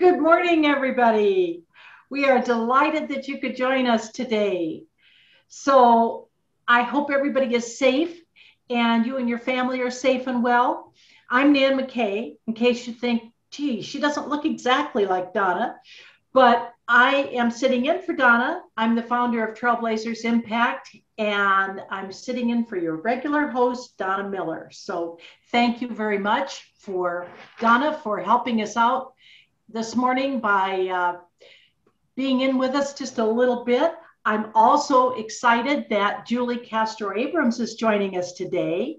Good morning, everybody. We are delighted that you could join us today. So I hope everybody is safe and you and your family are safe and well. I'm Nan McKay, in case you think, gee, she doesn't look exactly like Donna, but I am sitting in for Donna. I'm the founder of Trailblazers Impact, and I'm sitting in for your regular host, Donna Miller. So thank you very much for Donna for helping us out this morning by being in with us just a little bit. I'm also excited that Julie Castro Abrams is joining us today.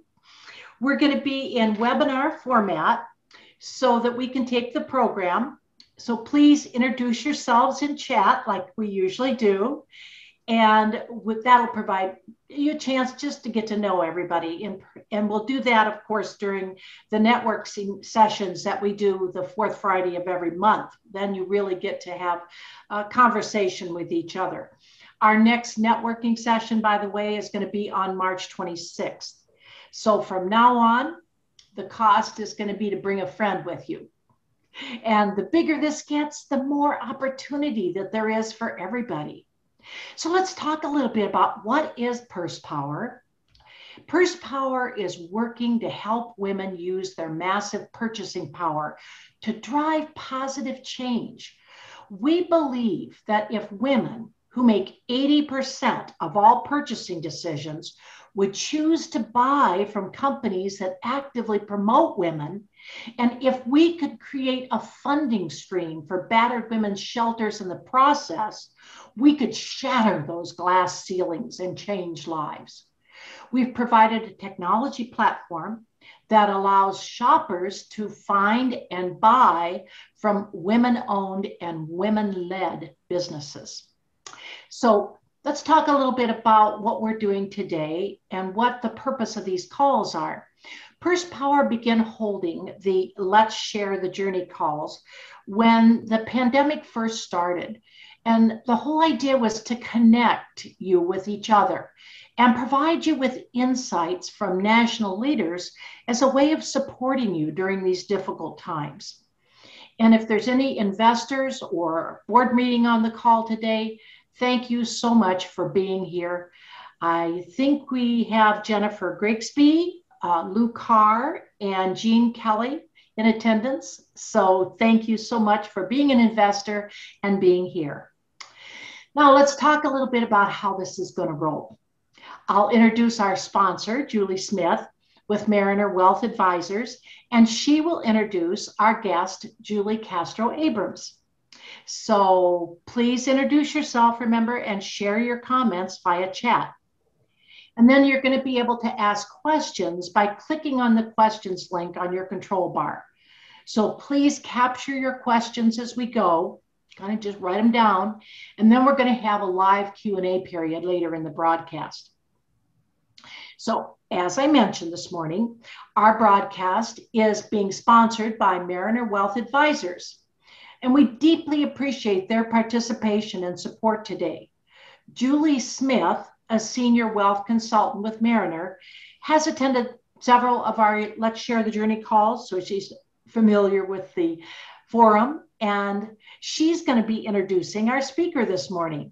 We're going to be in webinar format so that we can take the program. So please introduce yourselves in chat like we usually do. And that'll provide you a chance just to get to know everybody. And we'll do that, of course, during the networking sessions that we do the fourth Friday of every month. Then you really get to have a conversation with each other. Our next networking session, by the way, is going to be on March 26th. So from now on, the cost is going to be to bring a friend with you. And the bigger this gets, the more opportunity that there is for everybody. So let's talk a little bit about what is Purse Power. Purse Power is working to help women use their massive purchasing power to drive positive change. We believe that if women who make 80% of all purchasing decisions would choose to buy from companies that actively promote women, and if we could create a funding stream for battered women's shelters in the process, we could shatter those glass ceilings and change lives. We've provided a technology platform that allows shoppers to find and buy from women-owned and women-led businesses. So let's talk a little bit about what we're doing today and what the purpose of these calls are. Purse Power began holding the Let's Share the Journey calls when the pandemic first started. And the whole idea was to connect you with each other and provide you with insights from national leaders as a way of supporting you during these difficult times. And if there's any investors or board meeting on the call today, thank you so much for being here. I think we have Jennifer Grigsby, Lou Carr, and Jean Kelly in attendance. So thank you so much for being an investor and being here. Now let's talk a little bit about how this is going to roll. I'll introduce our sponsor, Julie Smith, with Mariner Wealth Advisors, and she will introduce our guest, Julie Castro Abrams. So please introduce yourself, remember, and share your comments via chat. And then you're going to be able to ask questions by clicking on the questions link on your control bar. So please capture your questions as we go, kind of just write them down. And then we're going to have a live Q&A period later in the broadcast. So as I mentioned this morning, our broadcast is being sponsored by Mariner Wealth Advisors. And we deeply appreciate their participation and support today. Julie Smith, a senior wealth consultant with Mariner, has attended several of our Let's Share the Journey calls, so she's familiar with the forum, and she's going to be introducing our speaker this morning.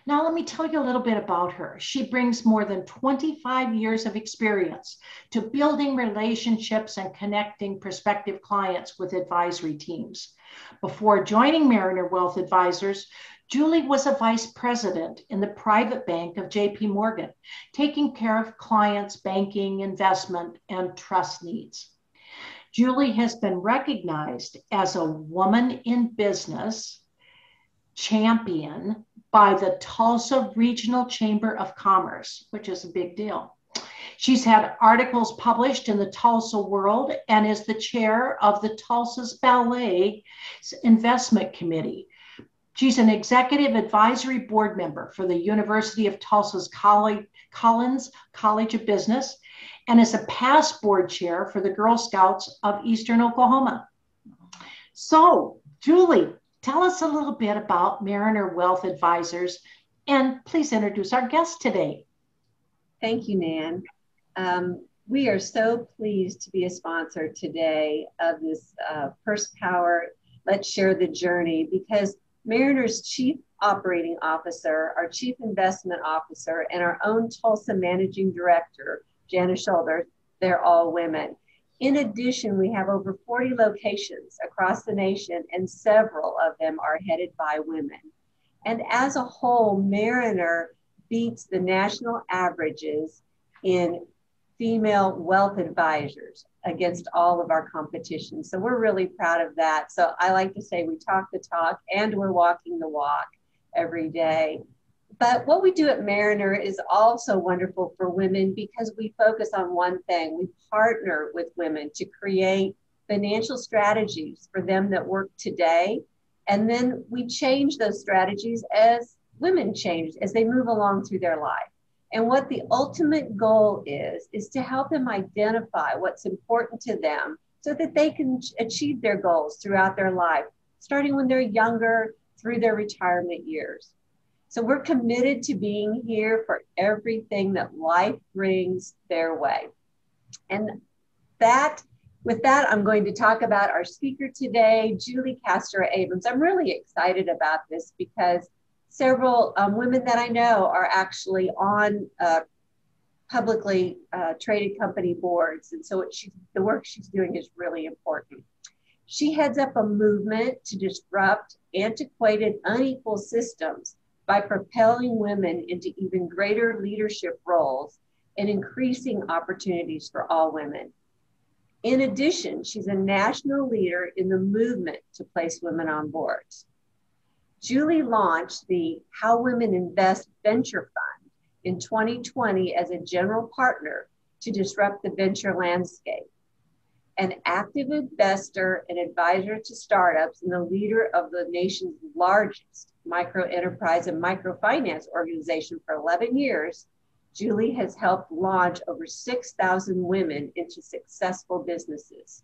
Now, let me tell you a little bit about her. She brings more than 25 years of experience to building relationships and connecting prospective clients with advisory teams. Before joining Mariner Wealth Advisors, Julie was a vice president in the private bank of JP Morgan, taking care of clients' banking, investment, and trust needs. Julie has been recognized as a woman in business champion by the Tulsa Regional Chamber of Commerce, which is a big deal. She's had articles published in the Tulsa World and is the chair of the Tulsa's Ballet Investment Committee. She's an executive advisory board member for the University of Tulsa's Collins College of Business and is a past board chair for the Girl Scouts of Eastern Oklahoma. So, Julie, tell us a little bit about Mariner Wealth Advisors, and please introduce our guest today. Thank you, Nan. We are so pleased to be a sponsor today of this Purse Power let's share the journey, because Mariner's chief operating officer, our chief investment officer, and our own Tulsa managing director, Janice Shoulders, they're all women. In addition, we have over 40 locations across the nation, and several of them are headed by women. And as a whole, Mariner beats the national averages in female wealth advisors against all of our competition. So we're really proud of that. So I like to say we talk the talk and we're walking the walk every day. But what we do at Mariner is also wonderful for women because we focus on one thing. We partner with women to create financial strategies for them that work today. And then we change those strategies as women change, as they move along through their life. And what the ultimate goal is to help them identify what's important to them so that they can achieve their goals throughout their life, starting when they're younger through their retirement years. So we're committed to being here for everything that life brings their way. And with that, I'm going to talk about our speaker today, Julie Castro Abrams. I'm really excited about this because several women that I know are actually on publicly traded company boards. And so the work she's doing is really important. She heads up a movement to disrupt antiquated, unequal systems by propelling women into even greater leadership roles and increasing opportunities for all women. In addition, she's a national leader in the movement to place women on boards. Julie launched the How Women Invest Venture Fund in 2020 as a general partner to disrupt the venture landscape. An active investor and advisor to startups and the leader of the nation's largest microenterprise and microfinance organization for 11 years, Julie has helped launch over 6,000 women into successful businesses.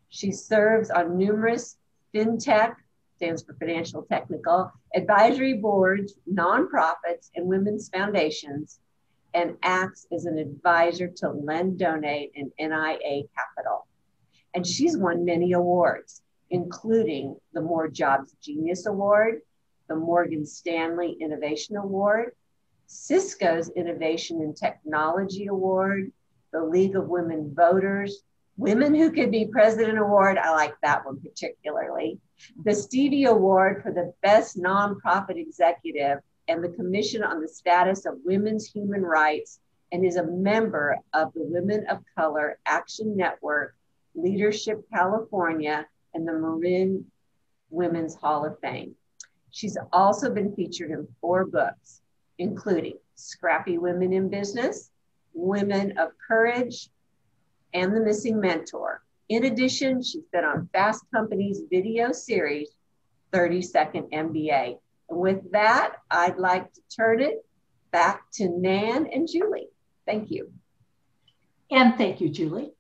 She serves on numerous fintech, stands for financial technical, advisory boards, nonprofits, and women's foundations, and acts as an advisor to Lend, Donate, and NIA Capital. And she's won many awards, including the More Jobs Genius Award, the Morgan Stanley Innovation Award, Cisco's Innovation in Technology Award, the League of Women Voters, Women Who Could Be President Award, I like that one particularly, the Stevie Award for the Best Nonprofit Executive, and the Commission on the Status of Women's Human Rights, and is a member of the Women of Color Action Network, Leadership California, and the Marin Women's Hall of Fame. She's also been featured in 4 books, including Scrappy Women in Business, Women of Courage, and The Missing Mentor. In addition, she's been on Fast Company's video series, 30-Second MBA. And with that, I'd like to turn it back to Nan and Julie. Thank you. And thank you, Julie.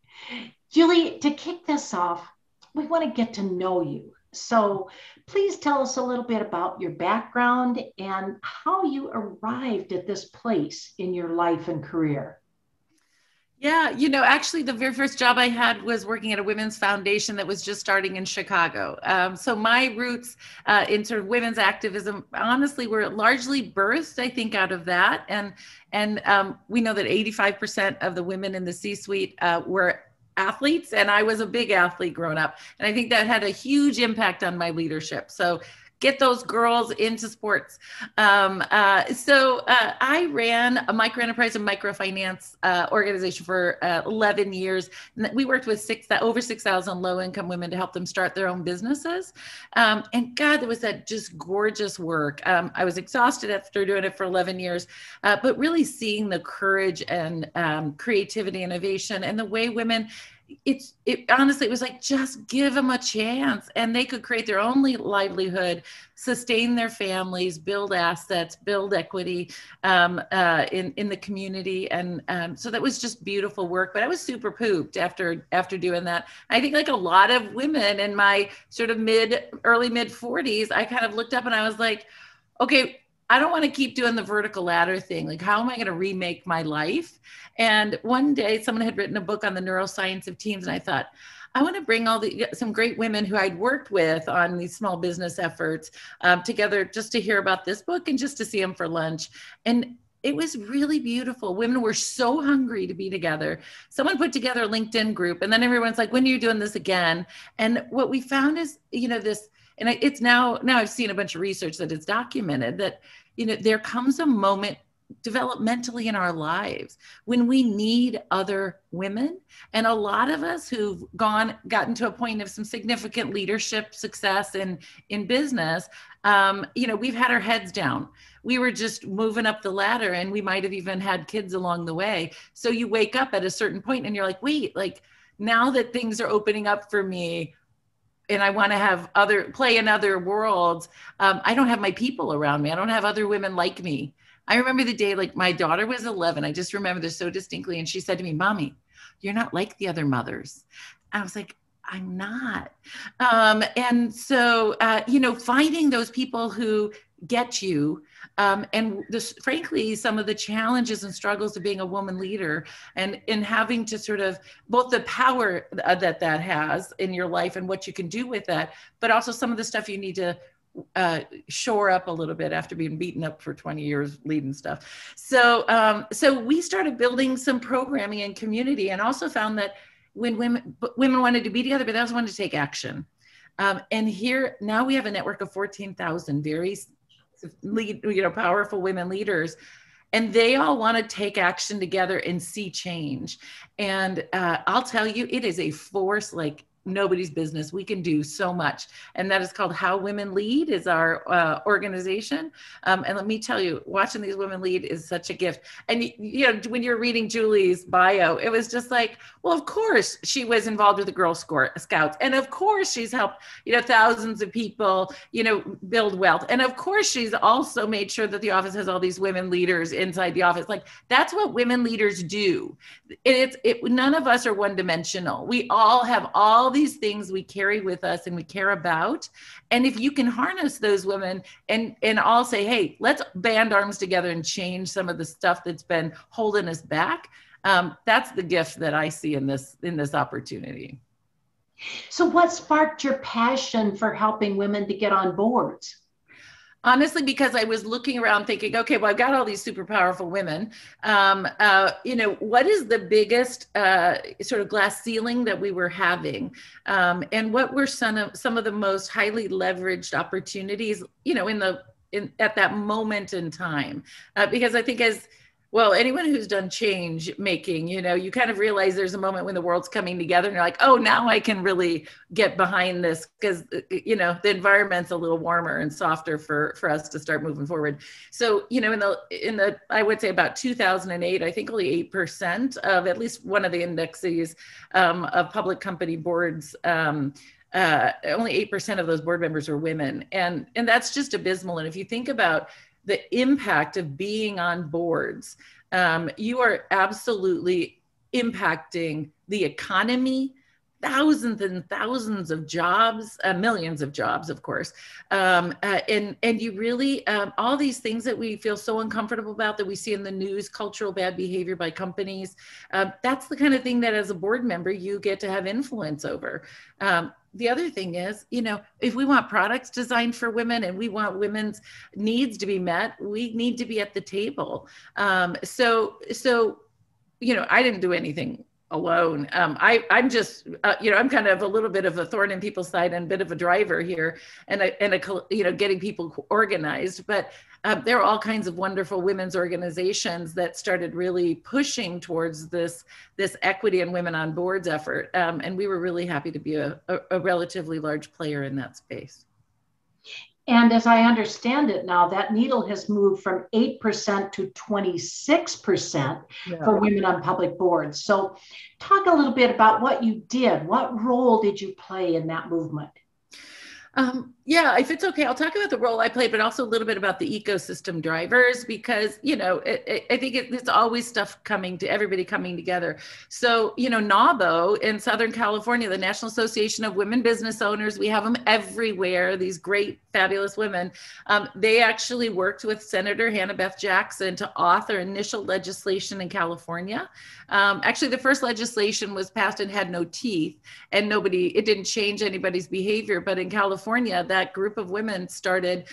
Julie, to kick this off, we want to get to know you. So please tell us a little bit about your background and how you arrived at this place in your life and career. Yeah, actually the very first job I had was working at a women's foundation that was just starting in Chicago. So my roots into women's activism, honestly, were largely birthed, I think, out of that. And we know that 85% of the women in the C-suite were athletes, and I was a big athlete growing up. And I think that had a huge impact on my leadership. So get those girls into sports. So I ran a microenterprise and microfinance organization for 11 years. And we worked with over 6,000 low-income women to help them start their own businesses. And God, there was that just gorgeous work. I was exhausted after doing it for 11 years, but really seeing the courage and creativity, innovation, and the way women, honestly, it was like, just give them a chance and they could create their own livelihood, sustain their families, build assets, build equity in the community. And so that was just beautiful work, but I was super pooped after doing that. I think like a lot of women in my sort of early mid 40s, I kind of looked up and I was like, okay, I don't want to keep doing the vertical ladder thing. Like, how am I going to remake my life? And one day someone had written a book on the neuroscience of teams. And I thought, I want to bring some great women who I'd worked with on these small business efforts together just to hear about this book and just to see them for lunch. And it was really beautiful. Women were so hungry to be together. Someone put together a LinkedIn group, and then everyone's like, when are you doing this again? And what we found is, and it's now I've seen a bunch of research that it's documented that, there comes a moment developmentally in our lives when we need other women. And a lot of us who've gotten to a point of some significant leadership success in business, we've had our heads down. We were just moving up the ladder, and we might have even had kids along the way. So you wake up at a certain point and you're like, wait, like now that things are opening up for me and I want to play in other worlds, I don't have my people around me. I don't have other women like me. I remember the day, like my daughter was 11. I just remember this so distinctly. And she said to me, Mommy, you're not like the other mothers. I was like, I'm not. And so, finding those people who get you, and frankly, some of the challenges and struggles of being a woman leader and in having to sort of both the power that has in your life and what you can do with that, but also some of the stuff you need to shore up a little bit after being beaten up for 20 years leading stuff. So we started building some programming and community, and also found that when women wanted to be together, but they also wanted to take action. And here now we have a network of 14,000 very powerful women leaders, and they all want to take action together and see change. And I'll tell you, it is a force like nobody's business. We can do so much. And that is called How Women Lead, is our organization. And let me tell you, watching these women lead is such a gift. And when you're reading Julie's bio, it was just like, well, of course she was involved with the Girl Scouts. And of course she's helped, thousands of people, build wealth. And of course she's also made sure that the office has all these women leaders inside the office. Like, that's what women leaders do. None of us are one dimensional. We all have all these things we carry with us and we care about. And if you can harness those women and all say, hey, let's band arms together and change some of the stuff that's been holding us back. That's the gift that I see in this opportunity. So what sparked your passion for helping women to get on boards? Honestly, because I was looking around thinking, okay, well, I've got all these super powerful women. What is the biggest sort of glass ceiling that we were having? And what were some of the most highly leveraged opportunities, at that moment in time? Because I think anyone who's done change making, you kind of realize there's a moment when the world's coming together and you're like, oh, now I can really get behind this because, the environment's a little warmer and softer for us to start moving forward. So, in the I would say about 2008, I think only 8% of at least one of the indexes of public company boards, only 8% of those board members are women. And that's just abysmal. And if you think about the impact of being on boards, you are absolutely impacting the economy, thousands and thousands of jobs, millions of jobs, of course. And you really, all these things that we feel so uncomfortable about that we see in the news, cultural bad behavior by companies, that's the kind of thing that as a board member, you get to have influence over. The other thing is, if we want products designed for women and we want women's needs to be met, we need to be at the table. So I didn't do anything alone. I'm just, I'm kind of a little bit of a thorn in people's side and a bit of a driver here, and getting people organized. But there are all kinds of wonderful women's organizations that started really pushing towards this equity and women on boards effort. And we were really happy to be a relatively large player in that space. And as I understand it now, that needle has moved from 8% to 26% for women on public boards. So talk a little bit about what you did. What role did you play in that movement? Yeah, if it's okay, I'll talk about the role I played, but also a little bit about the ecosystem drivers, because, I think it's always stuff everybody coming together. So, NAWBO in Southern California, the National Association of Women Business Owners, we have them everywhere, these great, fabulous women. They actually worked with Senator Hannah Beth Jackson to author initial legislation in California. Actually, the first legislation was passed and had no teeth, and it didn't change anybody's behavior. But in California, that group of women started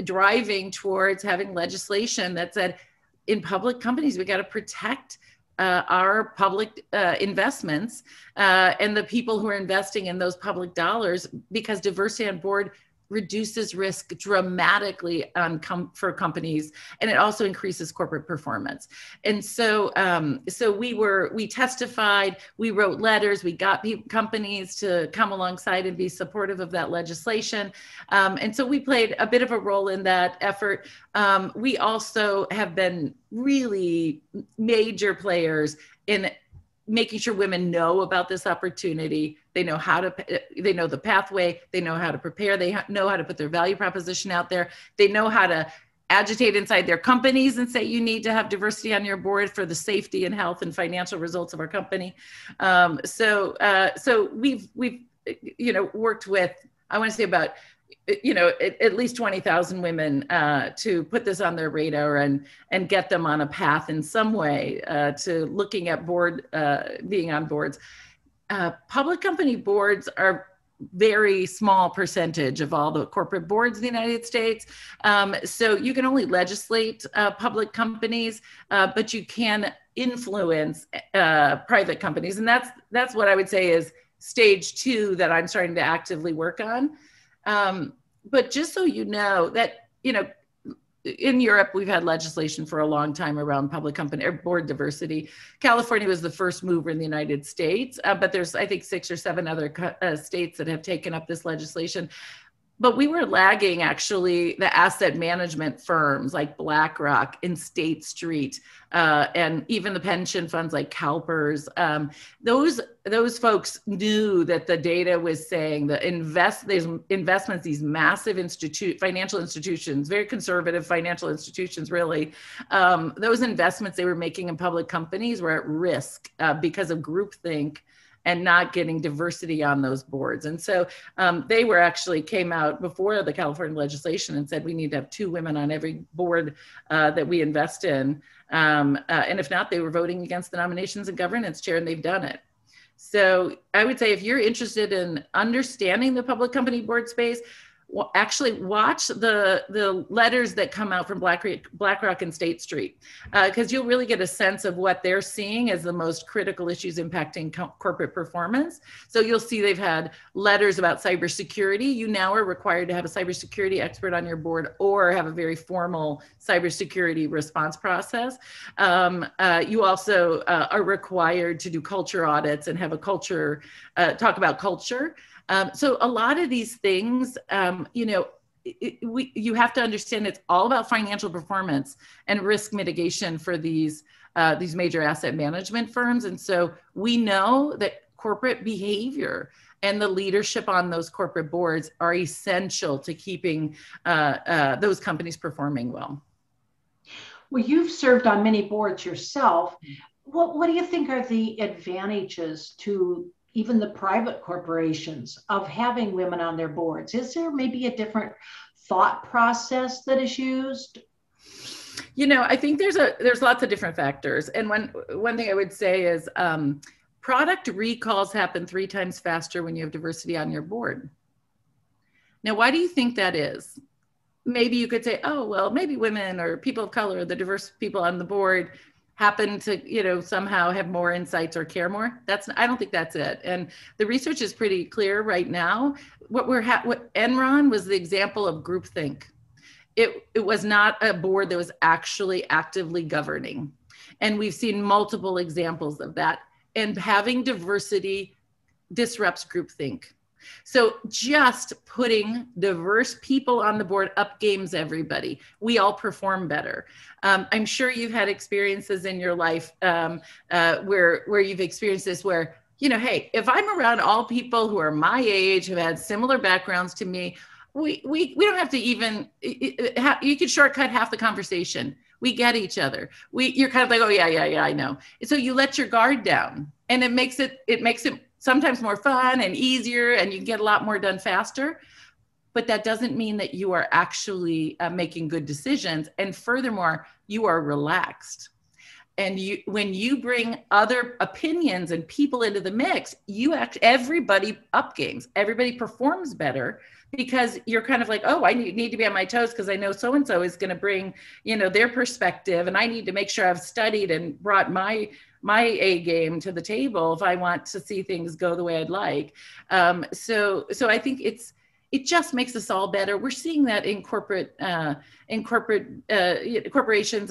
driving towards having legislation that said, in public companies, we got to protect our public investments and the people who are investing in those public dollars, because diversity on board reduces risk dramatically for companies, and it also increases corporate performance. And so, we testified, we wrote letters, we got companies to come alongside and be supportive of that legislation. And so we played a bit of a role in that effort. We also have been really major players in making sure women know about this opportunity. They know they know the pathway, they know how to prepare, they know how to put their value proposition out there. They know how to agitate inside their companies and say, you need to have diversity on your board for the safety and health and financial results of our company. So we've worked with, I want to say about, at least 20,000 women to put this on their radar and get them on a path in some way to looking at being on boards. Public company boards are very small percentage of all the corporate boards in the United States. So you can only legislate public companies, but you can influence private companies. And that's what I would say is stage 2 that I'm starting to actively work on. But just so you know that, in Europe, we've had legislation for a long time around public company or board diversity. California was the first mover in the United States, but there's, I think, 6 or 7 other states that have taken up this legislation. But we were lagging, actually, the asset management firms like BlackRock and State Street, and even the pension funds like CalPERS. Those folks knew that the data was saying that these investments, these massive financial institutions, very conservative financial institutions, really, those investments they were making in public companies were at risk because of groupthink and not getting diversity on those boards. And so they came out before the California legislation and said, we need to have 2 women on every board that we invest in. And if not, they were voting against the nominations and governance chair, and they've done it. So I would say, if you're interested in understanding the public company board space, actually watch the letters that come out from BlackRock and State Street, because you'll really get a sense of what they're seeing as the most critical issues impacting corporate performance. So you'll see they've had letters about cybersecurity. You now are required to have a cybersecurity expert on your board or have a very formal cybersecurity response process. You also are required to do culture audits and have a culture, talk about culture. So a lot of these things, you have to understand it's all about financial performance and risk mitigation for these major asset management firms. And so we know that corporate behavior and the leadership on those corporate boards are essential to keeping those companies performing well. Well, you've served on many boards yourself. What do you think are the advantages to even the private corporations of having women on their boards? Is there maybe a different thought process that is used? I think there's lots of different factors. And one thing I would say is product recalls happen 3 times faster when you have diversity on your board. Now, why do you think that is? Maybe you could say, oh, well, maybe women or people of color, the diverse people on the board, happen to, somehow have more insights or care more. I don't think that's it. And the research is pretty clear right now. What Enron was the example of groupthink. It was not a board that was actually actively governing. And we've seen multiple examples of that. And having diversity disrupts groupthink. So just putting diverse people on the board up games everybody. We all perform better. I'm sure you've had experiences in your life where you've experienced this, where hey, if I'm around all people who are my age, who had similar backgrounds to me, we don't have to even, you could shortcut half the conversation. We get each other. You're kind of like, oh yeah, I know. So you let your guard down, and it makes it sometimes more fun and easier, and you can get a lot more done faster. But that doesn't mean that you are actually making good decisions. And furthermore, you are relaxed. And when you bring other opinions and people into the mix, everybody up games, everybody performs better, because you're kind of like, oh, I need to be on my toes because I know so-and-so is going to bring, their perspective, and I need to make sure I've studied and brought my A game to the table if I want to see things go the way I'd like. So I think it just makes us all better. We're seeing that in corporations,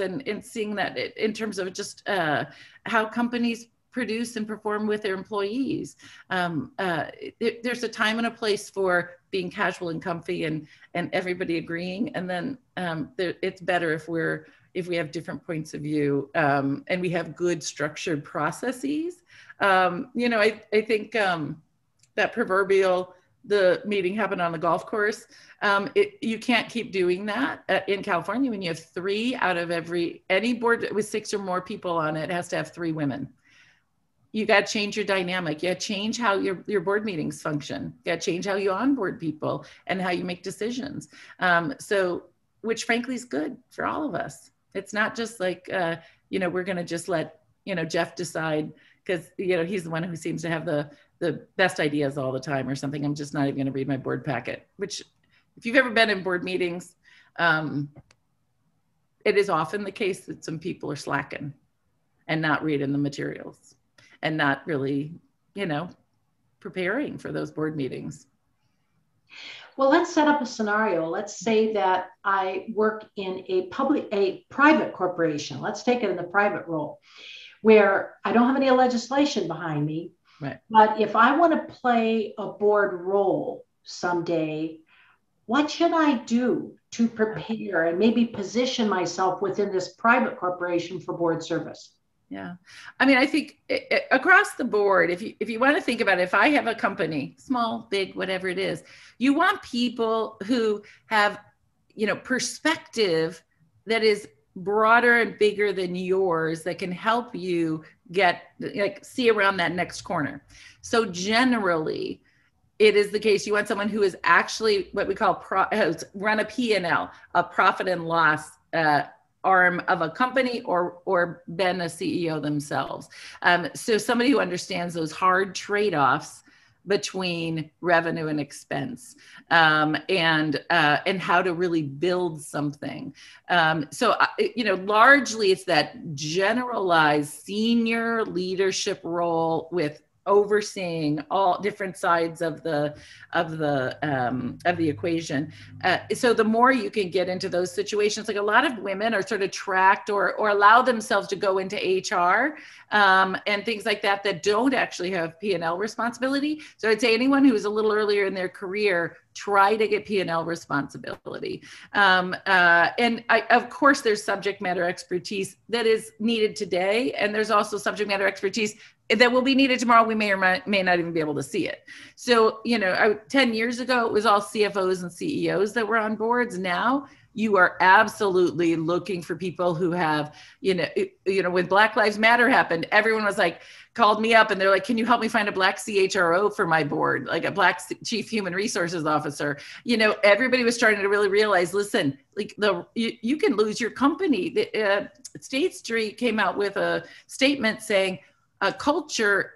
and seeing that in terms of just how companies produce and perform with their employees. There's a time and a place for being casual and comfy and everybody agreeing. And then it's better if we have different points of view, and we have good structured processes. I think that proverbial, the meeting happened on the golf course. You can't keep doing that in California when you have 3 out of any board with 6 or more people on it has to have 3 women. You got to change your dynamic. You got to change how your board meetings function. You got to change how you onboard people and how you make decisions. Which frankly is good for all of us. It's not just like, we're going to just let, Jeff decide because, he's the one who seems to have the best ideas all the time or something. I'm just not even going to read my board packet, which if you've ever been in board meetings, it is often the case that some people are slacking and not reading the materials and not really, preparing for those board meetings. Well, let's set up a scenario. Let's say that I work in a private corporation. Let's take it in the private role where I don't have any legislation behind me. Right. But if I want to play a board role someday, what should I do to prepare and maybe position myself within this private corporation for board service? Yeah. I mean, I think across the board, if you want to think about it, if I have a company, small, big, whatever it is, you want people who have, perspective that is broader and bigger than yours, that can help you see around that next corner. So generally, it is the case you want someone who is actually what we call run a P&L, a profit and loss arm of a company, or been a CEO themselves. So somebody who understands those hard trade-offs between revenue and expense, and how to really build something. Largely it's that generalized senior leadership role with overseeing all different sides of the equation. So the more you can get into those situations, like a lot of women are sort of tracked or allow themselves to go into HR and things like that don't actually have P&L responsibility. So I'd say anyone who is a little earlier in their career, try to get P&L responsibility. Of course, there's subject matter expertise that is needed today. And there's also subject matter expertise that will be needed tomorrow. We may or may not even be able to see it. So, 10 years ago, it was all CFOs and CEOs that were on boards. Now you are absolutely looking for people who have, when Black Lives Matter happened, everyone was like, called me up and they're like, can you help me find a Black CHRO for my board? Like a Black Chief Human Resources Officer. Everybody was starting to really realize, listen, like you can lose your company. State Street came out with a statement saying, culture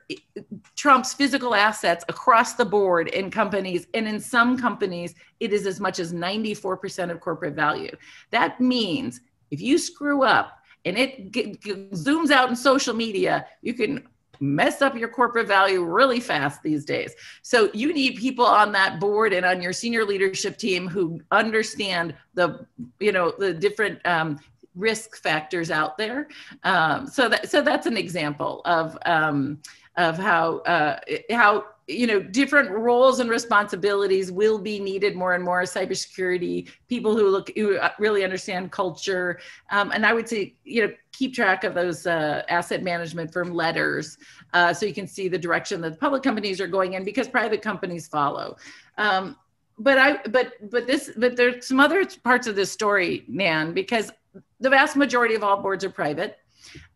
trumps physical assets across the board in companies. And in some companies, it is as much as 94% of corporate value. That means if you screw up and it zooms out in social media, you can mess up your corporate value really fast these days. So you need people on that board and on your senior leadership team who understand the different risk factors out there. So that's an example of of how different roles and responsibilities will be needed more and more. Cybersecurity, people who really understand culture, and I would say keep track of those asset management firm letters, so you can see the direction that the public companies are going in, because private companies follow. But there's some other parts of this story, Nan, because the vast majority of all boards are private,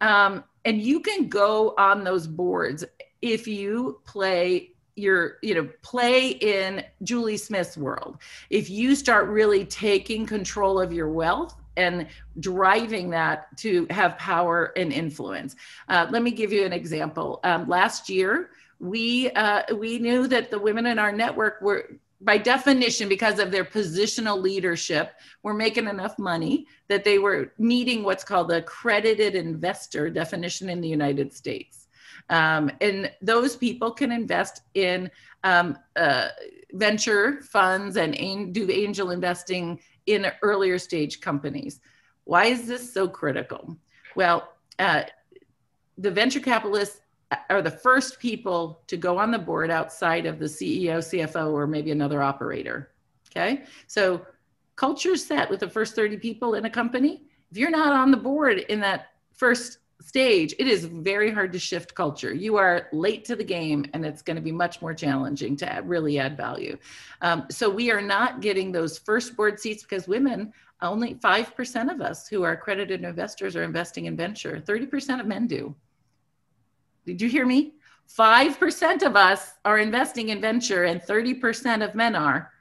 and you can go on those boards if you play in Julie Smith's world. If you start really taking control of your wealth and driving that to have power and influence. Let me give you an example. Last year, we knew that the women in our network were, by definition, because of their positional leadership, were making enough money that they were meeting what's called the accredited investor definition in the United States. And those people can invest in venture funds and do angel investing in earlier stage companies. Why is this so critical? Well, the venture capitalists are the first people to go on the board outside of the CEO, CFO, or maybe another operator. Okay, so culture is set with the first 30 people in a company. If you're not on the board in that first stage, it is very hard to shift culture. You are late to the game, and it's going to be much more challenging to really add value. So we are not getting those first board seats because women, only 5% of us who are accredited investors are investing in venture. 30% of men do. Did you hear me? 5% of us are investing in venture and 30% of men are.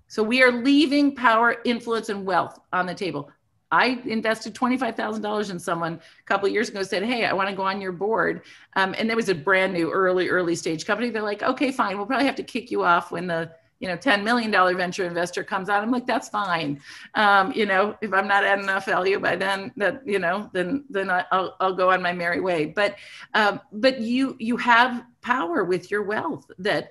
So we are leaving power, influence, and wealth on the table. I invested $25,000 in someone a couple of years ago, said, hey, I want to go on your board. And there was a brand new early stage company. They're like, okay, fine. We'll probably have to kick you off when the $10 million venture investor comes out. I'm like, that's fine. If I'm not adding enough value by then, then I'll go on my merry way. But you have power with your wealth there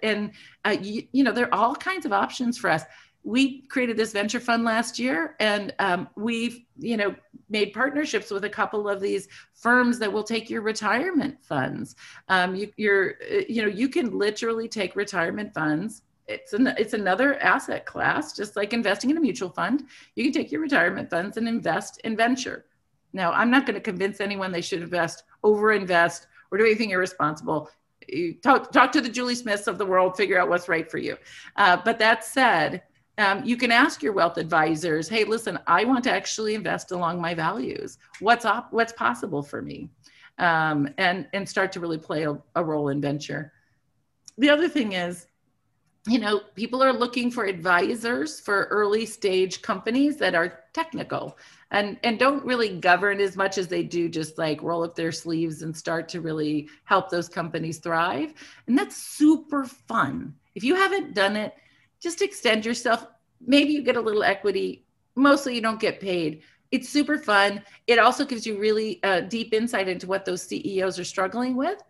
are all kinds of options for us. We created this venture fund last year, and we've made partnerships with a couple of these firms that will take your retirement funds. You can literally take retirement funds. It's another asset class, just like investing in a mutual fund. You can take your retirement funds and invest in venture. Now, I'm not going to convince anyone they should overinvest, or do anything irresponsible. You talk to the Julie Smiths of the world, figure out what's right for you. But that said, you can ask your wealth advisors, hey, listen, I want to actually invest along my values. What's possible for me? And start to really play a role in venture. The other thing is, people are looking for advisors for early stage companies that are technical and don't really govern as much as they do just like roll up their sleeves and start to really help those companies thrive. And that's super fun. If you haven't done it, just extend yourself. Maybe you get a little equity. Mostly you don't get paid. It's super fun. It also gives you really deep insight into what those CEOs are struggling with,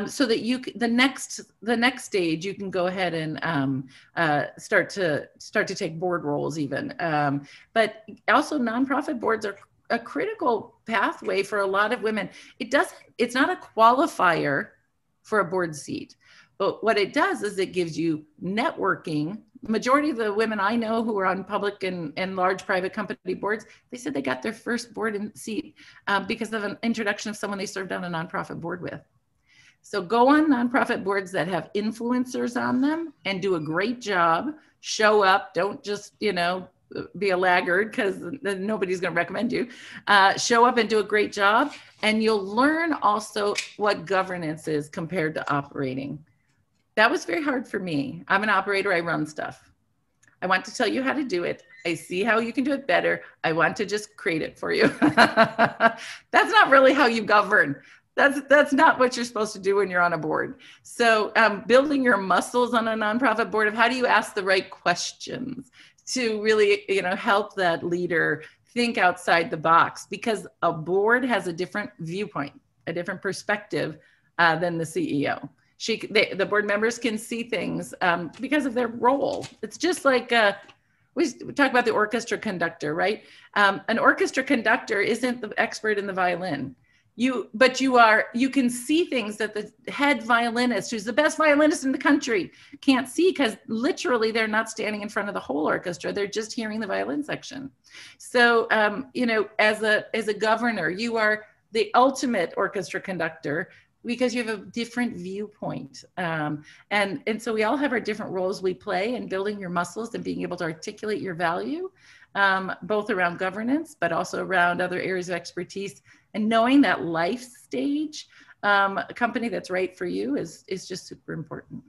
so that the next stage you can go ahead and start to take board roles even. But also nonprofit boards are a critical pathway for a lot of women. It's not a qualifier for a board seat, but what it does is it gives you networking. The majority of the women I know who are on public and large private company boards, they said they got their first board seat because of an introduction of someone they served on a nonprofit board with. So go on nonprofit boards that have influencers on them and do a great job. Show up. Don't just, be a laggard because nobody's going to recommend you. Show up and do a great job. And you'll learn also what governance is compared to operating. That was very hard for me. I'm an operator. I run stuff. I want to tell you how to do it. I see how you can do it better. I want to just create it for you. That's not really how you govern. That's not what you're supposed to do when you're on a board. So building your muscles on a nonprofit board of how do you ask the right questions to really, help that leader think outside the box, because a board has a different viewpoint, a different perspective than the CEO. The board members can see things because of their role. It's just like we talk about the orchestra conductor, right? An orchestra conductor isn't the expert in the violin. you can see things that the head violinist, who's the best violinist in the country, can't see, because literally they're not standing in front of the whole orchestra. They're just hearing the violin section. So, as a governor, you are the ultimate orchestra conductor, because you have a different viewpoint. And so we all have our different roles we play in building your muscles and being able to articulate your value, both around governance, but also around other areas of expertise. And knowing that life stage, a company that's right for you is just super important.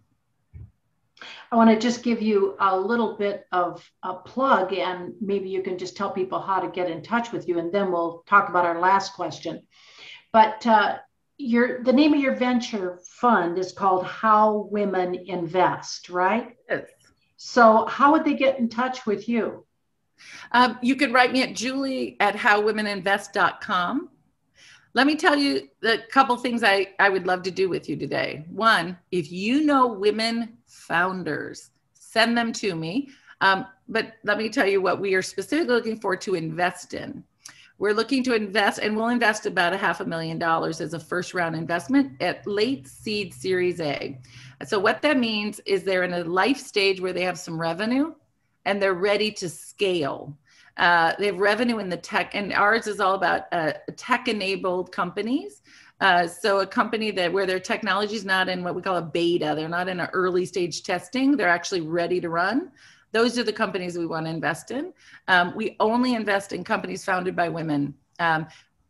I want to just give you a little bit of a plug, and maybe you can just tell people how to get in touch with you, and then we'll talk about our last question. But the name of your venture fund is called How Women Invest, right? Yes. So how would they get in touch with you? You can write me at julie@howwomeninvest.com. Let me tell you a couple things I would love to do with you today. One, if you know women founders, send them to me. But let me tell you what we are specifically looking for to invest in. We're looking to invest, and we'll invest about $500,000 as a first round investment at late seed Series A. So what that means is they're in a life stage where they have some revenue and they're ready to scale. They have revenue in the tech, and ours is all about tech-enabled companies. So a company where their technology is not in what we call a beta, they're not in an early stage testing, they're actually ready to run. Those are the companies we want to invest in. We only invest in companies founded by women.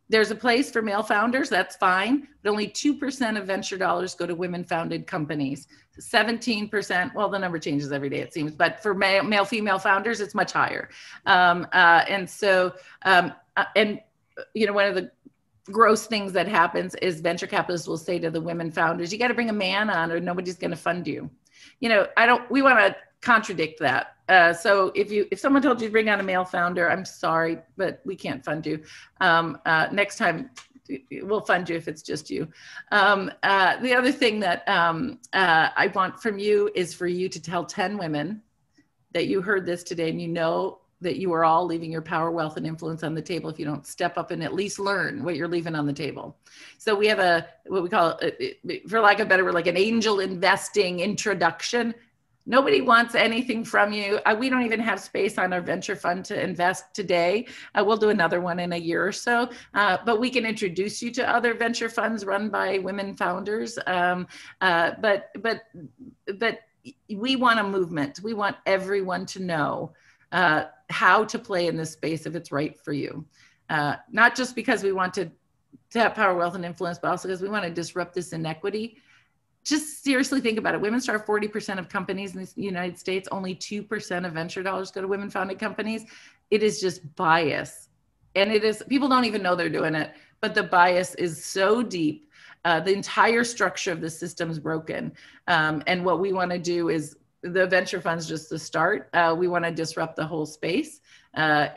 There's a place for male founders, that's fine, but only 2% of venture dollars go to women-founded companies. 17%, well, the number changes every day, it seems, but for male, female founders, it's much higher. One of the gross things that happens is venture capitalists will say to the women founders, you got to bring a man on or nobody's going to fund you. We want to contradict that. So if someone told you to bring on a male founder, I'm sorry, but we can't fund you. Next time we'll fund you if it's just you. The other thing that I want from you is for you to tell 10 women that you heard this today, and you know that you are all leaving your power, wealth, and influence on the table if you don't step up and at least learn what you're leaving on the table. So we have what we call, for lack of a better word, like an angel investing introduction. Nobody wants anything from you. We don't even have space on our venture fund to invest today. We'll do another one in a year or so, but we can introduce you to other venture funds run by women founders. But we want a movement. We want everyone to know how to play in this space if it's right for you. Not just because we want to have power, wealth, and influence, but also because we want to disrupt this inequity. Just seriously think about it. Women start 40% of companies in the United States. Only 2% of venture dollars go to women-founded companies. It is just bias. And people don't even know they're doing it, but the bias is so deep. The entire structure of the system is broken. And what we want to do is, the venture fund's just the start. We want to disrupt the whole space I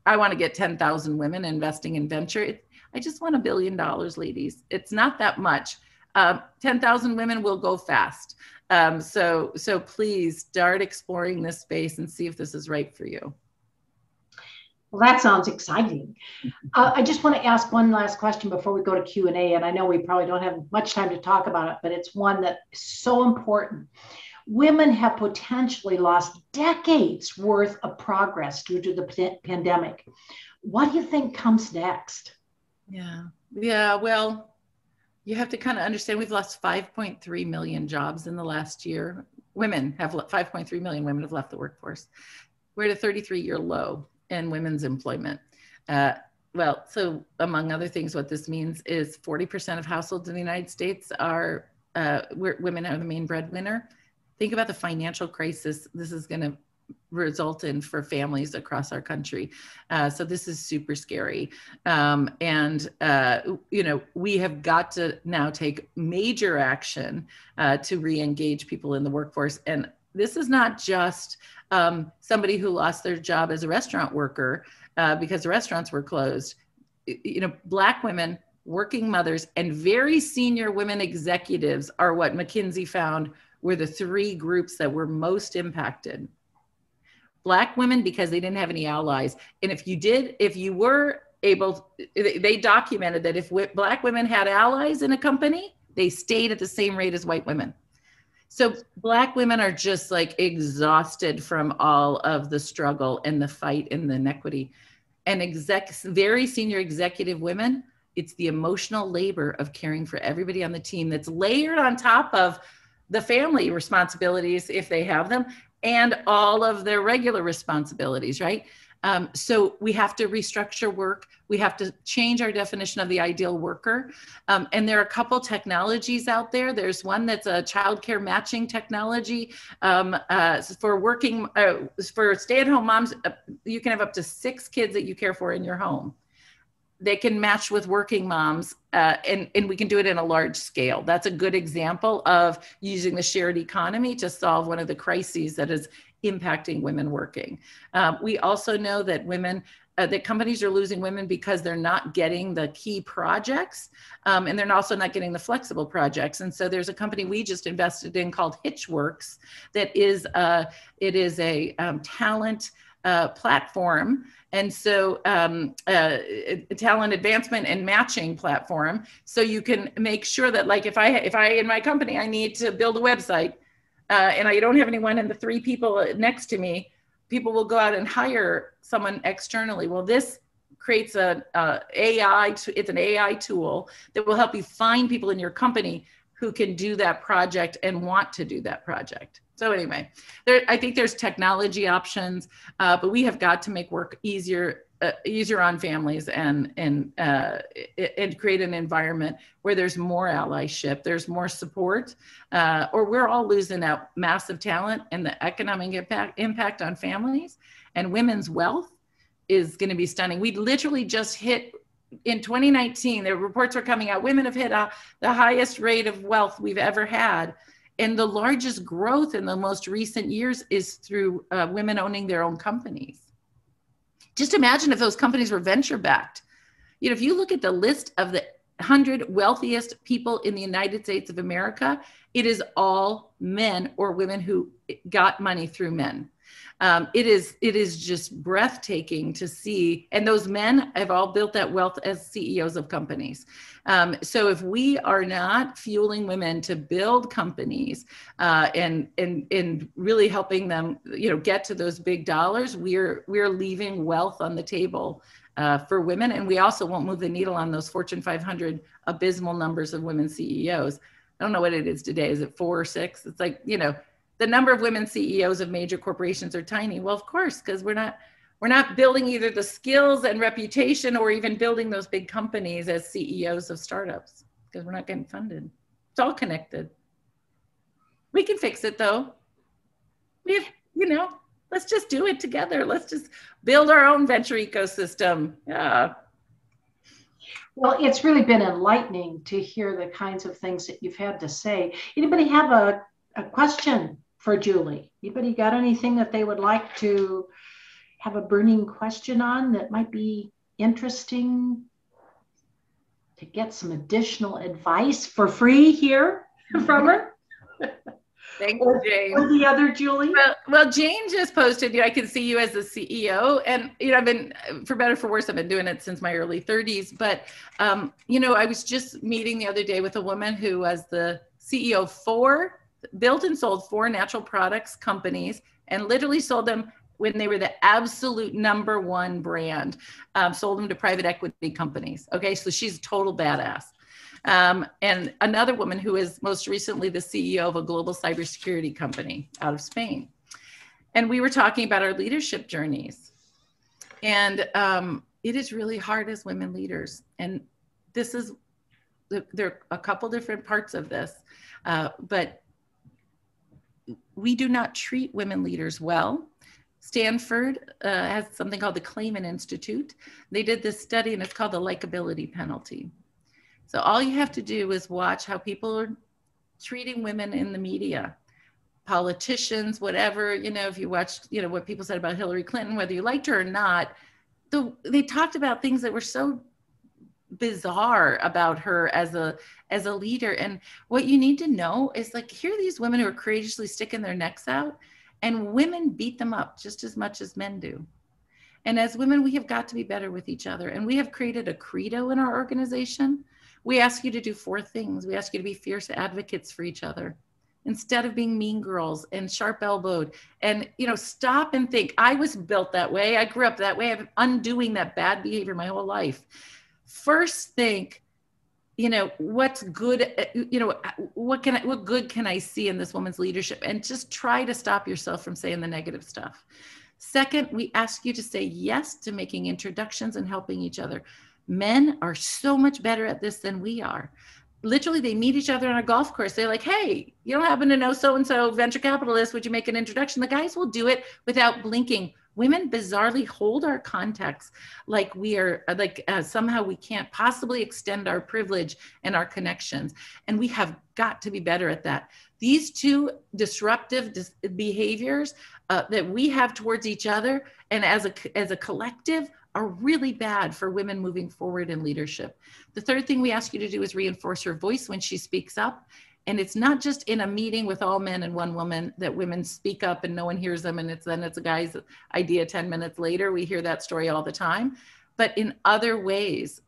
want to get 10,000 women investing in venture. I just want $1 billion, ladies. It's not that much. 10,000 women will go fast. So please start exploring this space and see if this is right for you. Well, that sounds exciting. I just want to ask one last question before we go to Q&A. And I know we probably don't have much time to talk about it, but it's one that is so important. Women have potentially lost decades worth of progress due to the pandemic. What do you think comes next? Yeah. Well, you have to kind of understand we've lost 5.3 million jobs in the last year. 5.3 million women have left the workforce. We're at a 33-year low in women's employment. So among other things, what this means is 40% of households in the United States women are the main breadwinner. Think about the financial crisis this is going to result in for families across our country. So this is super scary. We have got to now take major action to re-engage people in the workforce. And this is not just somebody who lost their job as a restaurant worker because the restaurants were closed. Black women, working mothers, and very senior women executives are what McKinsey found were the 3 groups that were most impacted. Black women, because they didn't have any allies. And if you were able, they documented that if Black women had allies in a company, they stayed at the same rate as white women. So Black women are just like exhausted from all of the struggle and the fight and the inequity. And very senior executive women, it's the emotional labor of caring for everybody on the team that's layered on top of the family responsibilities, if they have them, and all of their regular responsibilities, right? So we have to restructure work. We have to change our definition of the ideal worker. And there are a couple technologies out there. There's one that's a childcare matching technology for working, for stay-at-home moms. You can have up to 6 kids that you care for in your home. They can match with working moms, and we can do it in a large scale. That's a good example of using the shared economy to solve one of the crises that is impacting women working. We also know that that companies are losing women because they're not getting the key projects, and they're also not getting the flexible projects. And so there's a company we just invested in called Hitchworks that is a talent platform. And so talent advancement and matching platform. So you can make sure that, like, if I in my company, I need to build a website and I don't have anyone and the 3 people next to me, people will go out and hire someone externally. Well, this creates it's an AI tool that will help you find people in your company who can do that project and want to do that project. So anyway, I think there's technology options, but we have got to make work easier on families and create an environment where there's more allyship, there's more support, or we're all losing out massive talent, and the economic impact on families and women's wealth is going to be stunning. We literally just hit, in 2019, the reports are coming out, women have hit the highest rate of wealth we've ever had. And the largest growth in the most recent years is through women owning their own companies. Just imagine if those companies were venture backed. You know, if you look at the list of the 100 wealthiest people in the United States of America, it is all men or women who got money through men. It is just breathtaking to see. And those men have all built that wealth as CEOs of companies. So if we are not fueling women to build companies and really helping them, get to those big dollars, we're leaving wealth on the table for women. And we also won't move the needle on those Fortune 500 abysmal numbers of women CEOs. I don't know what it is today. Is it 4 or 6? It's like, the number of women CEOs of major corporations are tiny. Well, of course, because we're not building either the skills and reputation or even building those big companies as CEOs of startups, because we're not getting funded. It's all connected. We can fix it though. Let's just do it together. Let's just build our own venture ecosystem. Yeah. Well, it's really been enlightening to hear the kinds of things that you've had to say. Anybody have a question for Julie? Anybody got anything that they would like to have a burning question on that might be interesting to get some additional advice for free here from her? Thank you, Jane. Or the other Julie? Well, Jane just posted, I can see you as the CEO. And, I've been, for better or for worse, I've been doing it since my early 30s. But, I was just meeting the other day with a woman who was the CEO of built and sold 4 natural products companies, and literally sold them when they were the absolute #1 brand, sold them to private equity companies. Okay, so she's a total badass. And another woman who is most recently the CEO of a global cybersecurity company out of Spain. And we were talking about our leadership journeys. And it is really hard as women leaders. And there are a couple different parts of this, but we do not treat women leaders well. Stanford has something called the Clayman Institute. They did this study, and it's called the likability penalty. So all you have to do is watch how people are treating women in the media, politicians, whatever, if you watched, what people said about Hillary Clinton, whether you liked her or not, they talked about things that were so bizarre about her as a leader. And what you need to know is, like, here are these women who are courageously sticking their necks out, and women beat them up just as much as men do. And as women, we have got to be better with each other. And we have created a credo in our organization. We ask you to do 4 things. We ask you to be fierce advocates for each other instead of being mean girls and sharp elbowed, and, stop and think. I was built that way. I grew up that way. I've been undoing that bad behavior my whole life. First think, what's good, what good can I see in this woman's leadership? And just try to stop yourself from saying the negative stuff. Second, we ask you to say yes to making introductions and helping each other. Men are so much better at this than we are. Literally, they meet each other on a golf course. They're like, hey, you don't happen to know so-and-so venture capitalist. Would you make an introduction? The guys will do it without blinking. Women bizarrely hold our contacts like we are, somehow we can't possibly extend our privilege and our connections. And we have got to be better at that. These 2 disruptive behaviors that we have towards each other and as a collective are really bad for women moving forward in leadership. The third thing we ask you to do is reinforce her voice when she speaks up. And it's not just in a meeting with all men and one woman that women speak up and no one hears them, and it's a guy's idea 10 minutes later. We hear that story all the time. But in other ways,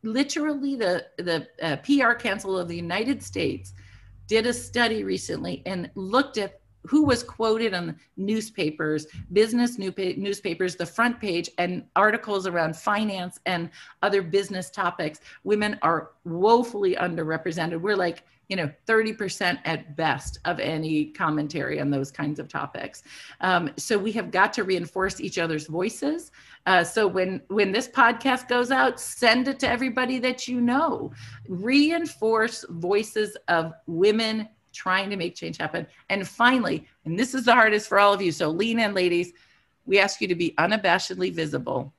literally the PR Council of the United States did a study recently and looked at who was quoted on newspapers, business newspapers, the front page, and articles around finance and other business topics. Women are woefully underrepresented. We're like, 30% at best of any commentary on those kinds of topics. So we have got to reinforce each other's voices. So when this podcast goes out, send it to everybody that you know. Reinforce voices of women trying to make change happen. And finally, and this is the hardest for all of you, so lean in, ladies, we ask you to be unabashedly visible.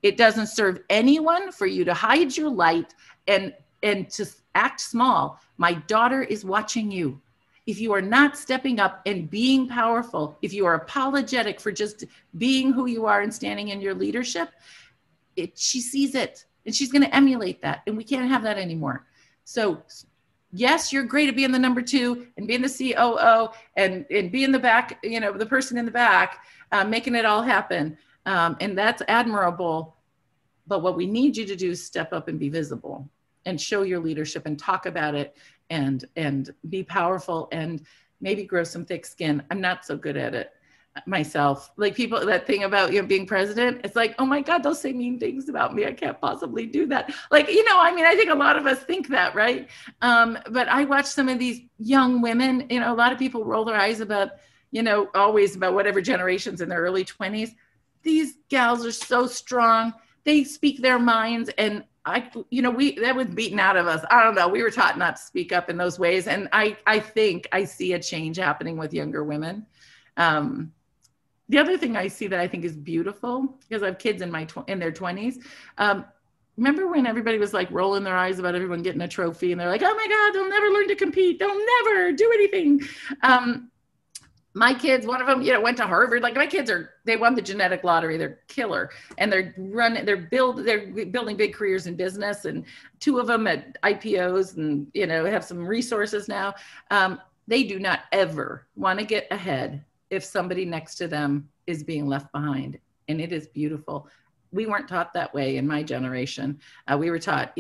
It doesn't serve anyone for you to hide your light and to act small. My daughter is watching you. If you are not stepping up and being powerful, if you are apologetic for just being who you are and standing in your leadership, she sees it and she's going to emulate that. And we can't have that anymore. So yes, you're great at being the number 2 and being the COO and being the back, the person in the back, making it all happen. And that's admirable. But what we need you to do is step up and be visible and show your leadership and talk about it and be powerful and maybe grow some thick skin. I'm not so good at it myself. Like people, that thing about being president, it's like, oh my God, they'll say mean things about me. I can't possibly do that. Like, I think a lot of us think that, right? But I watch some of these young women, a lot of people roll their eyes about, always about whatever generations in their early 20s. These gals are so strong. They speak their minds, and that was beaten out of us. I don't know. We were taught not to speak up in those ways. And I think I see a change happening with younger women. The other thing I see that I think is beautiful, because I have kids in their 20s. Remember when everybody was like rolling their eyes about everyone getting a trophy and they're like, oh my God, they'll never learn to compete. They'll never do anything. My kids, one of them, went to Harvard. Like my kids they won the genetic lottery. They're killer. And they're building big careers in business, and 2 of them at IPOs and, have some resources now. They do not ever want to get ahead if somebody next to them is being left behind. And it is beautiful. We weren't taught that way in my generation. We were taught,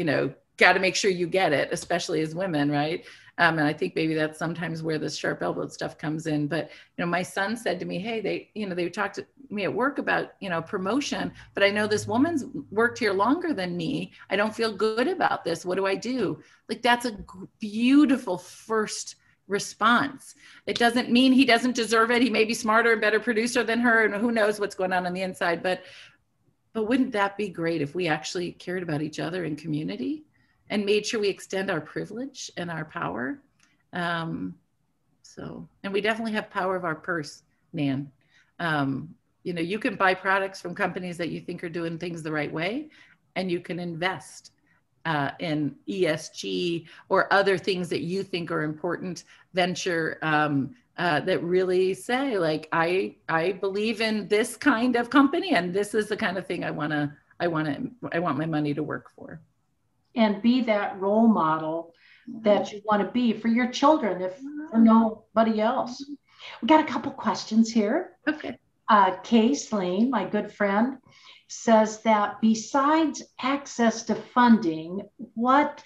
got to make sure you get it, especially as women, right? And I think maybe that's sometimes where this sharp elbowed stuff comes in. But, my son said to me, hey, they talked to me at work about, promotion, but I know this woman's worked here longer than me. I don't feel good about this. What do I do? Like, that's a beautiful first response. It doesn't mean he doesn't deserve it. He may be smarter and better producer than her, and who knows what's going on the inside. But wouldn't that be great if we actually cared about each other in community and made sure we extend our privilege and our power? And we definitely have power of our purse, Nan. You can buy products from companies that you think are doing things the right way, and you can invest in ESG or other things that you think are important venture that really say, like, I believe in this kind of company, and this is the kind of thing I want my money to work for. And be that role model that you want to be for your children, if for nobody else. We got a couple questions here. Okay. Case Lane, my good friend, says that besides access to funding, what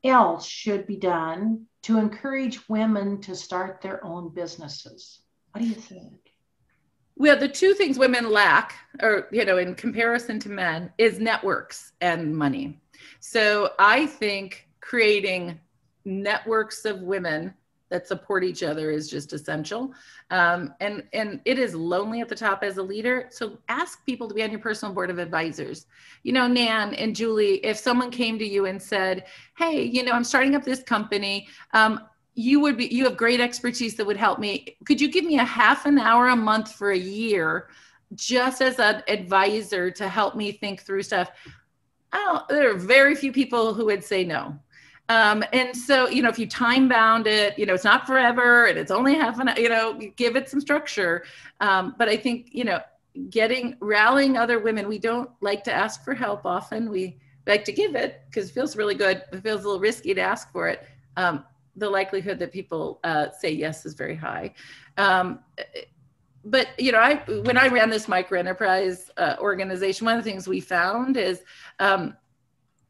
else should be done to encourage women to start their own businesses? What do you think? Well, the two things women lack, or, in comparison to men, is networks and money. So I think creating networks of women that support each other is just essential. And it is lonely at the top as a leader. So ask people to be on your personal board of advisors. Nan and Julie, if someone came to you and said, hey, I'm starting up this company. You have great expertise that would help me. Could you give me a half an hour a month for a year just as an advisor to help me think through stuff? There are very few people who would say no. And so, if you time bound it, it's not forever and it's only half an hour, give it some structure. But I think, rallying other women, we don't like to ask for help often. We like to give it because it feels really good. It feels a little risky to ask for it. The likelihood that people say yes is very high. But, when I ran this micro enterprise organization, one of the things we found is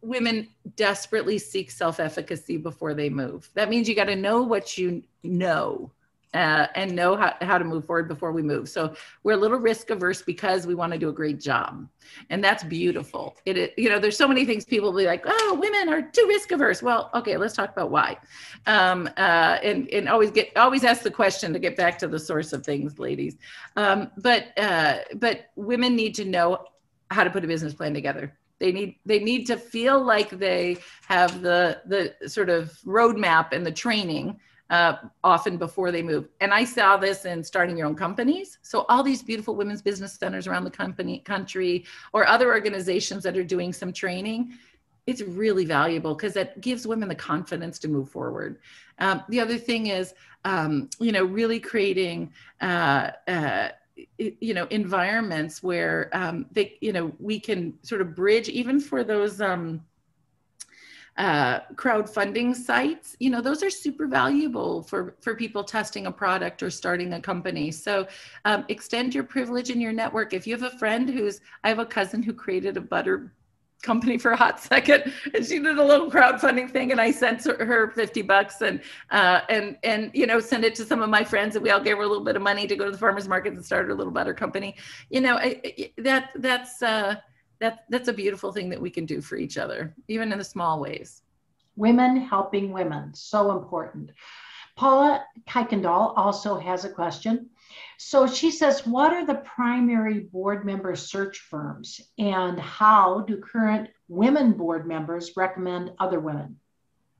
women desperately seek self-efficacy before they move. That means you got to know what you know and know how to move forward before we move. So we're a little risk averse because we want to do a great job. And that's beautiful. There's so many things people will be like, oh, women are too risk averse. Well, okay, let's talk about why. And always ask the question to get back to the source of things, ladies. But women need to know how to put a business plan together. They need to feel like they have the sort of roadmap and the training often before they move. And I saw this in starting your own companies. So all these beautiful women's business centers around the country or other organizations that are doing some training, it's really valuable because it gives women the confidence to move forward. The other thing is, really creating environments where we can sort of bridge even for those crowdfunding sites, those are super valuable for people testing a product or starting a company. So extend your privilege in your network. If you have a friend I have a cousin who created a butter company for a hot second, and she did a little crowdfunding thing, and I sent her $50 and send it to some of my friends, and we all gave her a little bit of money to go to the farmer's market and start her little butter company. That's a beautiful thing that we can do for each other, even in the small ways. Women helping women, so important. Paula Kuykendall also has a question. So she says, what are the primary board member search firms and how do current women board members recommend other women?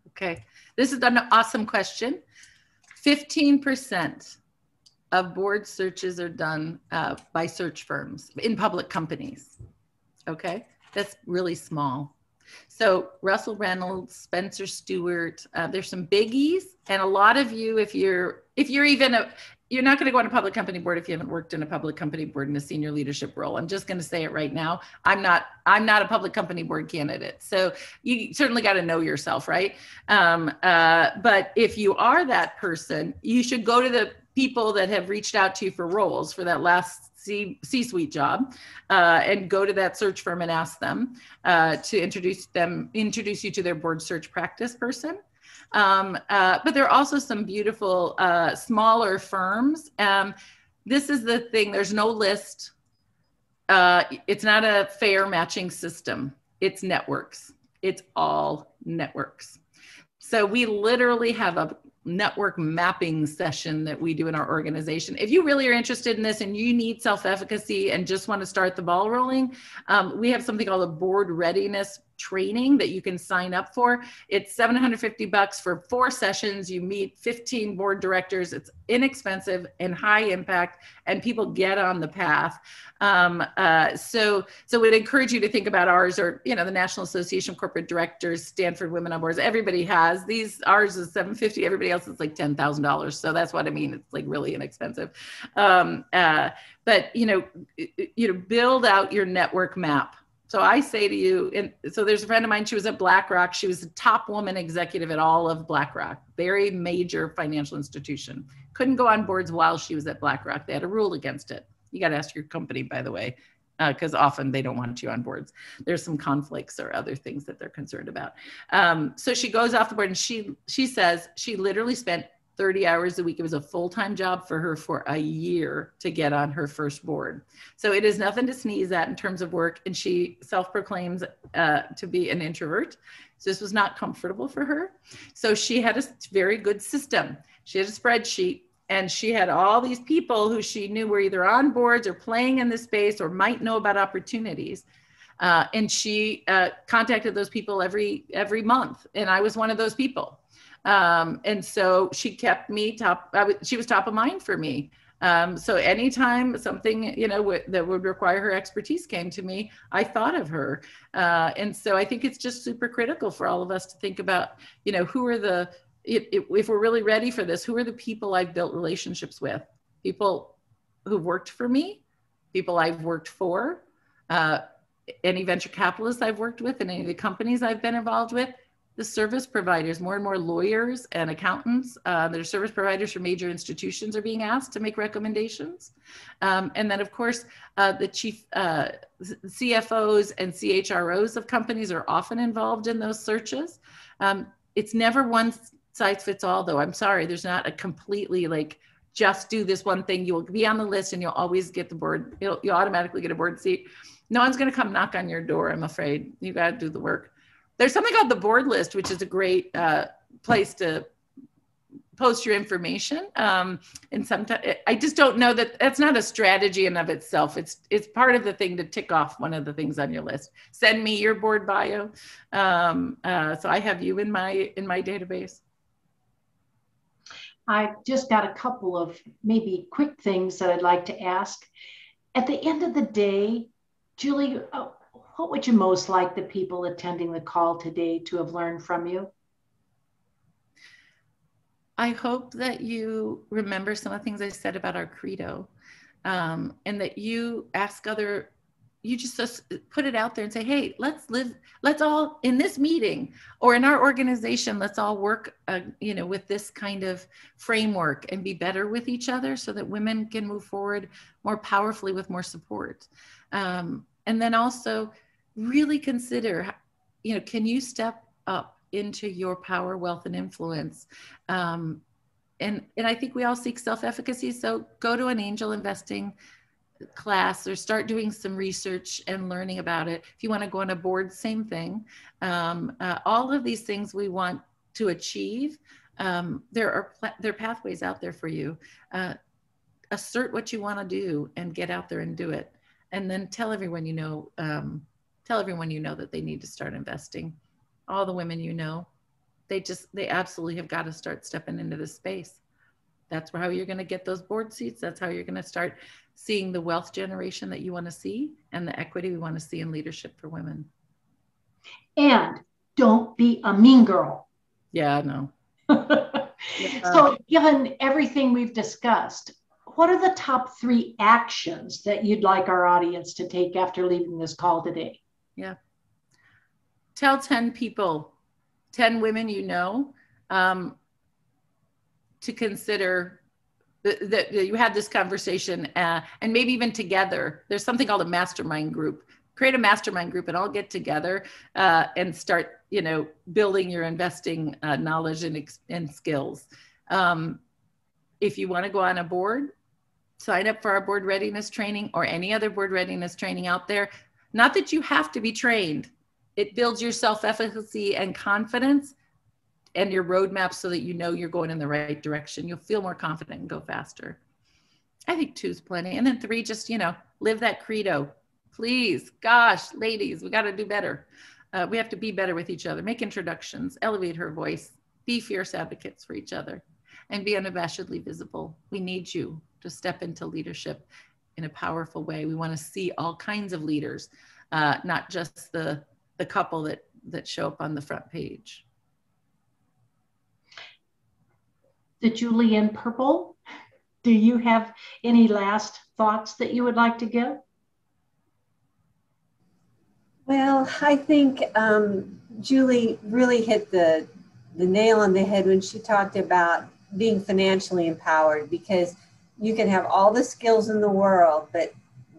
Okay, this is an awesome question. 15% of board searches are done by search firms in public companies. Okay, that's really small. So Russell Reynolds, Spencer Stewart, there's some biggies, and a lot of you, if you're not going to go on a public company board if you haven't worked in a public company board in a senior leadership role. I'm just going to say it right now. I'm not a public company board candidate. So you certainly got to know yourself, right? But if you are that person, you should go to the people that have reached out to you for roles for that last C-suite job, and go to that search firm and ask them to introduce you to their board search practice person. But there are also some beautiful smaller firms. This is the thing, there's no list. It's not a fair matching system. It's networks. It's all networks. So we literally have a network mapping session that we do in our organization. If you really are interested in this and you need self-efficacy and just want to start the ball rolling, we have something called a board readiness training that you can sign up for. It's $750 for 4 sessions. You meet 15 board directors. It's inexpensive and high impact, and people get on the path. So we'd encourage you to think about ours, or the National Association of Corporate Directors, Stanford Women on Boards. Everybody has these. Ours is $750. Everybody else is like $10,000. So that's what I mean. It's like really inexpensive. But build out your network map. So I say to you, and so there's a friend of mine, she was at BlackRock. She was the top woman executive at all of BlackRock, very major financial institution. Couldn't go on boards while she was at BlackRock. They had a rule against it. You got to ask your company, by the way, because often they don't want you on boards. There's some conflicts or other things that they're concerned about. So she goes off the board, and she says she literally spent 30 hours a week. It was a full-time job for her for a year to get on her first board. So it is nothing to sneeze at in terms of work. And she self-proclaims to be an introvert. So this was not comfortable for her. So she had a very good system. She had a spreadsheet, and she had all these people who she knew were either on boards or playing in the space or might know about opportunities. And she contacted those people every month. And I was one of those people. And so she kept me she was top of mind for me. So anytime something, that would require her expertise came to me, I thought of her. And so I think it's just super critical for all of us to think about, who are if we're really ready for this, who are the people I've built relationships with? People who've worked for me, people I've worked for, any venture capitalists I've worked with, and any of the companies I've been involved with. The service providers, more and more lawyers and accountants that are service providers for major institutions are being asked to make recommendations. And then of course, the chief CFOs and CHROs of companies are often involved in those searches. It's never one size fits all though. I'm sorry, there's not a completely just do this one thing. You'll be on the list and you'll always get the board. You'll automatically get a board seat. No one's gonna come knock on your door, I'm afraid. You gotta do the work. There's something called the board list, which is a great place to post your information. And sometimes I just don't know that's not a strategy in of itself. It's part of the thing to tick off one of the things on your list. Send me your board bio. So I have you in my database. I just got a couple of maybe quick things that I'd like to ask. At the end of the day, Julie, what would you most like the people attending the call today to have learned from you? I hope that you remember some of the things I said about our credo, and that you ask you just put it out there and say, hey, let's all in this meeting or in our organization, let's all work, with this kind of framework and be better with each other so that women can move forward more powerfully with more support. And then also, really consider, can you step up into your power, wealth, and influence? And I think we all seek self-efficacy. So go to an angel investing class or start doing some research and learning about it. If you want to go on a board, same thing. All of these things we want to achieve. There are pathways out there for you. Assert what you want to do and get out there and do it. And then tell everyone you know that they need to start investing. All the women they absolutely have got to start stepping into this space. That's how you're going to get those board seats. That's how you're going to start seeing the wealth generation that you want to see and the equity we want to see in leadership for women. And don't be a mean girl. Yeah, I know. So given everything we've discussed, what are the top 3 actions that you'd like our audience to take after leaving this call today? Yeah. Tell 10 people, 10 women to consider that you had this conversation and maybe even together. There's something called a mastermind group. Create a mastermind group and all get together and start, building your investing knowledge and skills. If you want to go on a board, sign up for our board readiness training or any other board readiness training out there. Not that you have to be trained. It builds your self-efficacy and confidence and your roadmap so that you're going in the right direction. You'll feel more confident and go faster. I think 2 is plenty. And then 3, just, live that credo. Please, gosh, ladies, we got to do better. We have to be better with each other, make introductions, elevate her voice, be fierce advocates for each other, and be unabashedly visible. We need you to step into leadership in a powerful way. We want to see all kinds of leaders, not just the couple that show up on the front page. The Julie in Purple, do you have any last thoughts that you would like to give? Well, I think Julie really hit the nail on the head when she talked about being financially empowered, because you can have all the skills in the world, but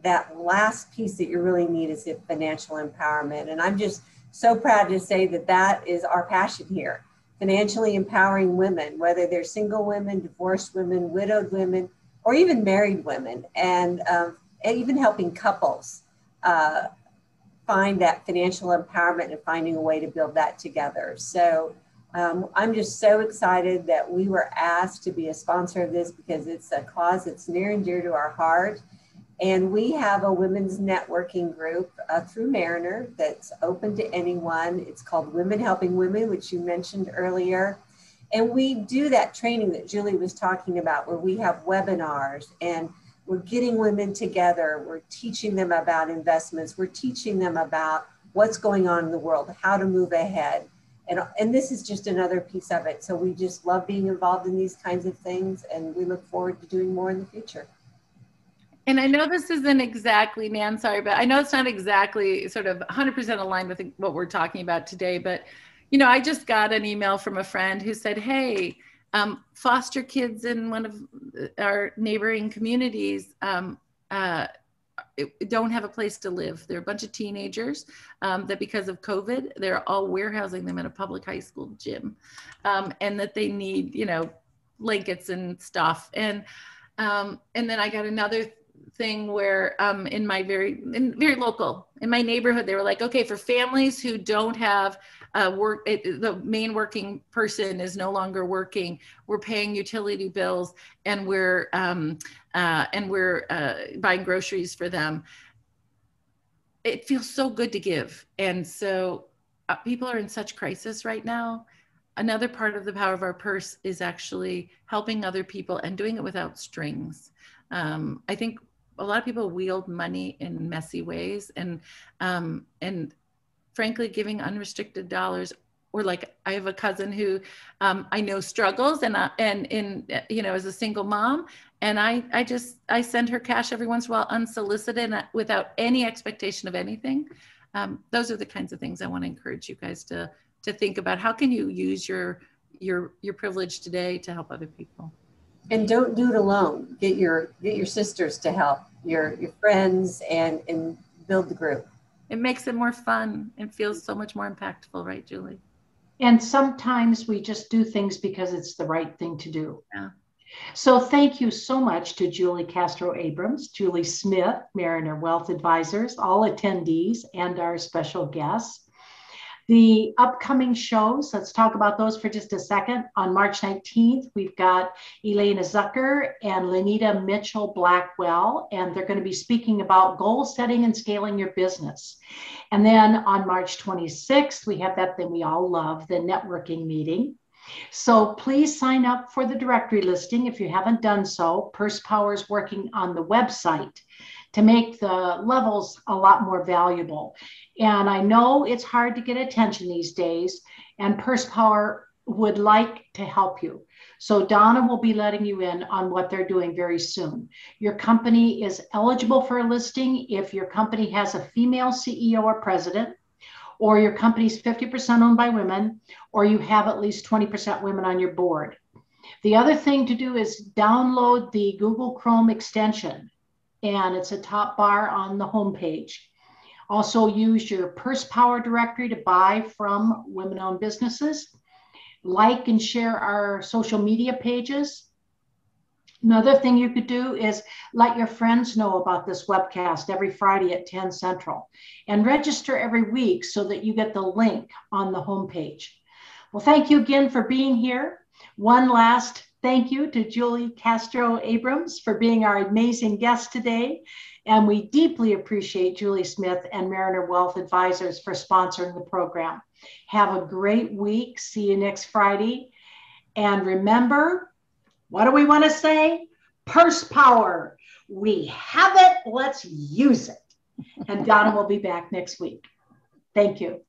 that last piece that you really need is the financial empowerment. And I'm just so proud to say that that is our passion here. Financially empowering women, whether they're single women, divorced women, widowed women, or even married women, and even helping couples find that financial empowerment and finding a way to build that together. So I'm just so excited that we were asked to be a sponsor of this because it's a cause that's near and dear to our heart. And we have a women's networking group through Mariner that's open to anyone. It's called Women Helping Women, which you mentioned earlier. And we do that training that Julie was talking about, where we have webinars and we're getting women together. We're teaching them about investments. We're teaching them about what's going on in the world, how to move ahead. And this is just another piece of it. So we just love being involved in these kinds of things, and we look forward to doing more in the future. And I know this isn't exactly, Nan, sorry, but I know it's not exactly sort of 100% aligned with what we're talking about today. But, you know, I just got an email from a friend who said, hey, foster kids in one of our neighboring communities don't have a place to live. They're a bunch of teenagers that because of COVID, they're all warehousing them in a public high school gym, and that they need, you know, blankets and stuff. And then I got another thing where in very local, in my neighborhood, they were like, okay, for families who don't have the main working person is no longer working, we're paying utility bills, and we're buying groceries for them. It feels so good to give. And so people are in such crisis right now. Another part of the power of our purse is actually helping other people and doing it without strings. I think a lot of people wield money in messy ways, and frankly, giving unrestricted dollars, or like I have a cousin who I know struggles, and you know, as a single mom, and I send her cash every once in a while, unsolicited, without any expectation of anything. Those are the kinds of things I want to encourage you guys to think about. How can you use your privilege today to help other people? And don't do it alone. Get your sisters to help, your friends, and build the group. It makes it more fun and feels so much more impactful, right, Julie? And sometimes we just do things because it's the right thing to do. Yeah. So thank you so much to Julie Castro Abrams, Julie Smith, Mariner Wealth Advisors, all attendees, and our special guests. The upcoming shows, let's talk about those for just a second. On March 19th, we've got Elena Zucker and Lenita Mitchell Blackwell, and they're going to be speaking about goal setting and scaling your business. And then on March 26th, we have that thing we all love, the networking meeting. So please sign up for the directory listing if you haven't done so. Purse Power is working on the website to make the levels a lot more valuable. And I know it's hard to get attention these days, and Purse Power would like to help you. So Donna will be letting you in on what they're doing very soon. Your company is eligible for a listing if your company has a female CEO or president, or your company's 50% owned by women, or you have at least 20% women on your board. The other thing to do is download the Google Chrome extension, and it's a top bar on the homepage. Also use your Purse Power directory to buy from women-owned businesses. Like and share our social media pages. Another thing you could do is let your friends know about this webcast every Friday at 10 Central, and register every week so that you get the link on the homepage. Well, thank you again for being here. One last thank you to Julie Castro Abrams for being our amazing guest today. And we deeply appreciate Julie Smith and Mariner Wealth Advisors for sponsoring the program. Have a great week. See you next Friday. And remember, what do we want to say? Purse Power. We have it. Let's use it. And Donna will be back next week. Thank you.